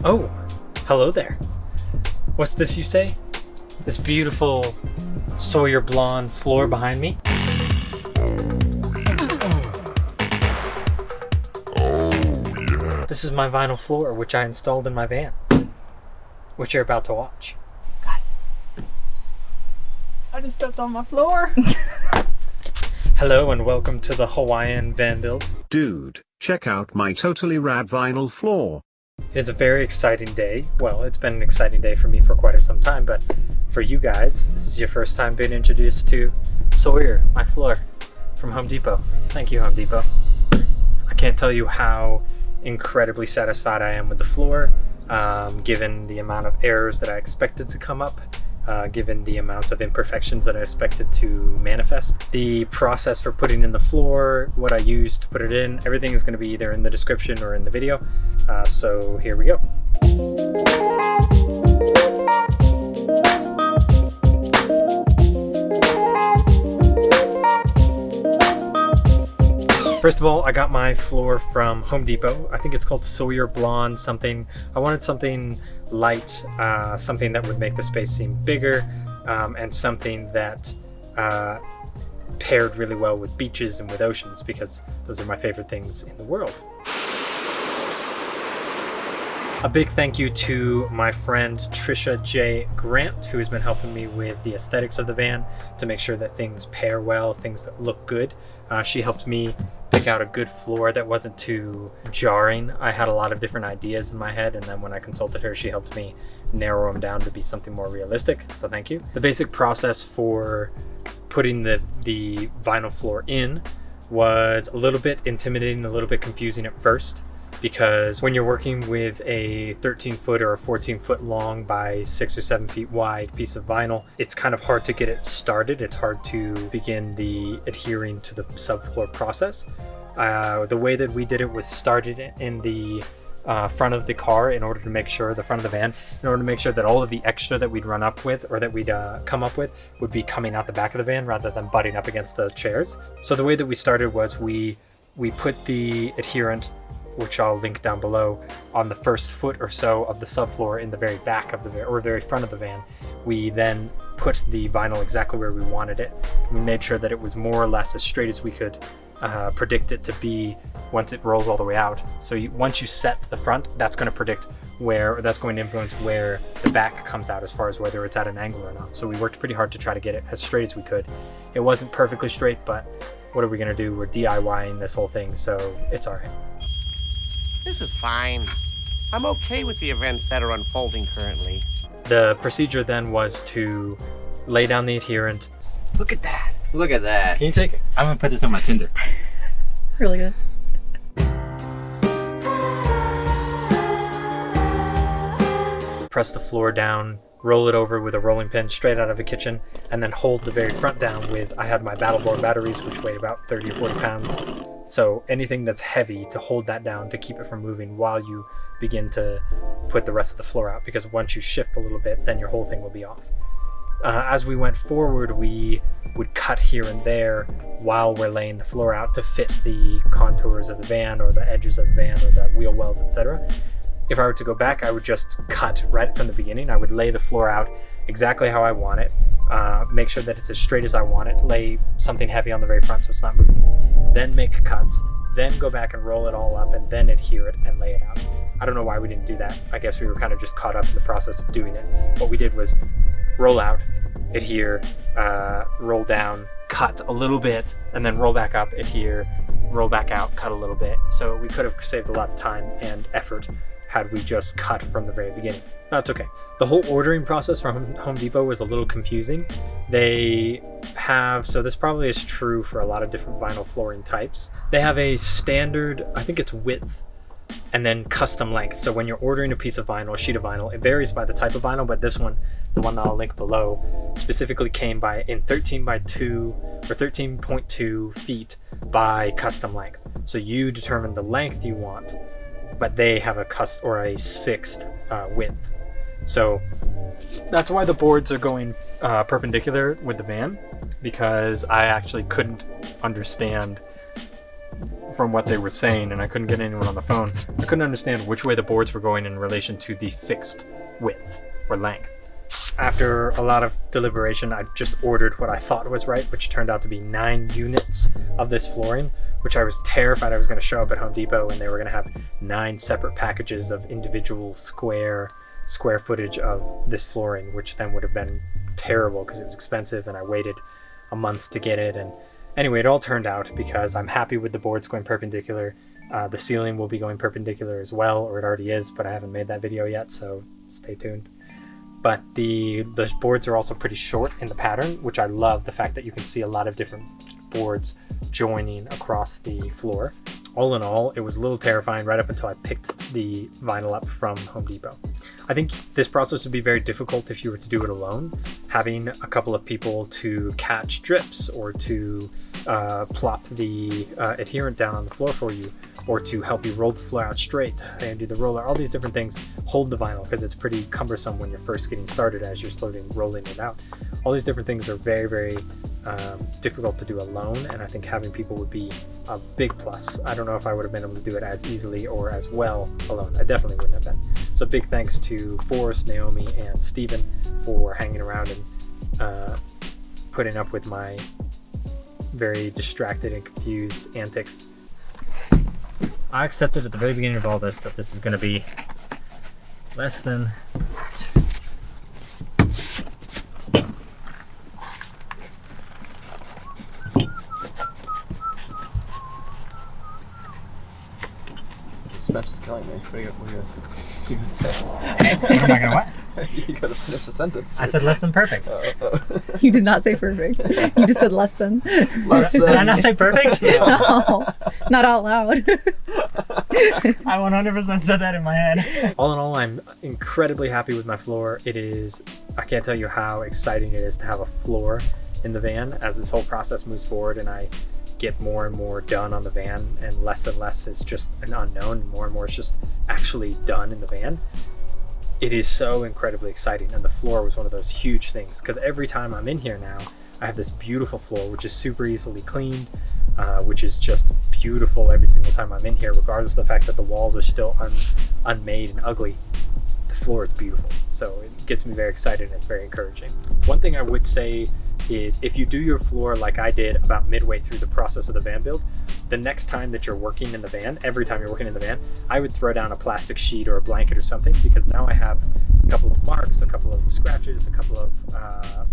Oh, hello there. What's this you say? This beautiful Sawyer blonde floor behind me? This is my vinyl floor, which I installed in my van, which you're about to watch. Guys, I just stepped on my floor. Hello and welcome to the Hawaiian van build. Dude, check out my totally rad vinyl floor. It is a very exciting day. Well, it's been an exciting day for me for quite some time, but for you guys, this is your first time being introduced to Sawyer, my floor, from Home Depot. Thank you, Home Depot. I can't tell you how incredibly satisfied I am with the floor, given the amount of errors that I expected to come up, given the amount of imperfections that I expected to manifest. The process for putting in the floor, what I used to put it in, everything is going to be either in the description or in the video. So here we go. First of all, I got my floor from Home Depot. I think it's called Sawyer Blonde something. I wanted something light, something that would make the space seem bigger, and something that paired really well with beaches and with oceans, because those are my favorite things in the world. A big thank you to my friend Trisha J. Grant, who has been helping me with the aesthetics of the van to make sure that things pair well, things that look good. She helped me pick out a good floor that wasn't too jarring. I had a lot of different ideas in my head, and then when I consulted her, she helped me narrow them down to be something more realistic, so thank you. The basic process for putting the vinyl floor in was a little bit intimidating, a little bit confusing at first, because when you're working with a 13-foot or a 14-foot long by 6 or 7 feet wide piece of vinyl, it's kind of hard to get it started. It's hard to begin the adhering to the subfloor process. The way that we did it was started in the front of the car in order to make sure, the front of the van, in order to make sure that all of the extra that we'd run up with, or that we'd come up with, would be coming out the back of the van rather than butting up against the chairs. So the way that we started was we put the adherent, which I'll link down below, on the first foot or so of the subfloor in the very back of the van, or very front of the van. We then put the vinyl exactly where we wanted it. We made sure that it was more or less as straight as we could predict it to be once it rolls all the way out. So once you set the front, that's going to predict where, or that's going to influence where the back comes out as far as whether it's at an angle or not. So we worked pretty hard to try to get it as straight as we could. It wasn't perfectly straight, but what are we going to do? We're DIYing this whole thing, so it's all right. This is fine. I'm okay with the events that are unfolding currently. The procedure then was to lay down the adherent. Look at that. Look at that. Can you take it? I'm gonna put this on my Tinder. Really good. Press the floor down, roll it over with a rolling pin straight out of a kitchen, and then hold the very front down with, I had my Battleboard batteries, which weighed about 30 or 40 pounds. So anything that's heavy, to hold that down to keep it from moving while you begin to put the rest of the floor out, because once you shift a little bit, then your whole thing will be off. As we went forward, we would cut here and there while we're laying the floor out to fit the contours of the van, or the edges of the van, or the wheel wells, etc. If I were to go back, I would just cut right from the beginning. I would lay the floor out exactly how I want it, make sure that it's as straight as I want it, lay something heavy on the very front so it's not moving, then make cuts, then go back and roll it all up, and then adhere it and lay it out. I don't know why we didn't do that. I guess we were kind of just caught up in the process of doing it. What we did was roll out, adhere, roll down, cut a little bit, and then roll back up, adhere, roll back out, cut a little bit. So we could have saved a lot of time and effort had we just cut from the very beginning. That's okay. The whole ordering process from Home Depot was a little confusing. They have, so this probably is true for a lot of different vinyl flooring types. They have a standard, I think it's width, and then custom length. So when you're ordering a piece of vinyl, a sheet of vinyl, it varies by the type of vinyl, but this one, the one that I'll link below, specifically came in 13 by 2 or 13.2 feet by custom length. So you determine the length you want, but they have a fixed width. So that's why the boards are going perpendicular with the van, because I actually couldn't understand from what they were saying, and I couldn't get anyone on the phone. I couldn't understand which way the boards were going in relation to the fixed width or length. After a lot of deliberation, I just ordered what I thought was right, which turned out to be 9 units of this flooring, which I was terrified I was going to show up at Home Depot and they were going to have 9 separate packages of individual square footage of this flooring, which then would have been terrible because it was expensive and I waited a month to get it. And anyway, it all turned out because I'm happy with the boards going perpendicular. The ceiling will be going perpendicular as well, or it already is, but I haven't made that video yet, so stay tuned. But the boards are also pretty short in the pattern, which I love the fact that you can see a lot of different boards joining across the floor. All in all, it was a little terrifying right up until I picked the vinyl up from Home Depot. I think this process would be very difficult if you were to do it alone. Having a couple of people to catch drips or to plop the adherent down on the floor for you, or to help you roll the floor out straight and do the roller, all these different things hold the vinyl because it's pretty cumbersome when you're first getting started as you're slowly rolling it out. All these different things are very, very difficult to do alone, and I think having people would be a big plus. I don't know if I would have been able to do it as easily or as well alone. I definitely wouldn't have been. So big thanks to Forrest, Naomi, and Stephen for hanging around and putting up with my very distracted and confused antics. I accepted at the very beginning of all this that this is going to be less than This match is killing me. What are you gonna say? What am I gonna what? You gotta finish the sentence. I said less than perfect. You did not say perfect. You just said less than. Less Did I than. not say perfect? No, not out loud. I 100% said that in my head. All in all, I'm incredibly happy with my floor. It is, I can't tell you how exciting it is to have a floor in the van as this whole process moves forward and I get more and more done on the van, and less is just an unknown, and more is just actually done in the van. It is so incredibly exciting, and the floor was one of those huge things because every time I'm in here now, I have this beautiful floor which is super easily cleaned, which is just beautiful every single time I'm in here, regardless of the fact that the walls are still unmade and ugly. The floor is beautiful, so it gets me very excited and it's very encouraging. One thing I would say is if you do your floor like I did about midway through the process of the van build, the next time that you're working in the van, every time you're working in the van, I would throw down a plastic sheet or a blanket or something, because now I have a couple of marks, a couple of scratches, a couple of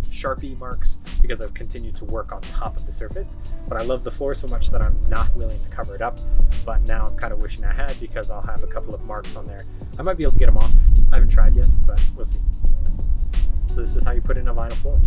Sharpie marks, because I've continued to work on top of the surface. But I love the floor so much that I'm not willing to cover it up, but now I'm kind of wishing I had, because I'll have a couple of marks on there. I might be able to get them off. I haven't tried yet, but we'll see. So this is how you put in a vinyl floor.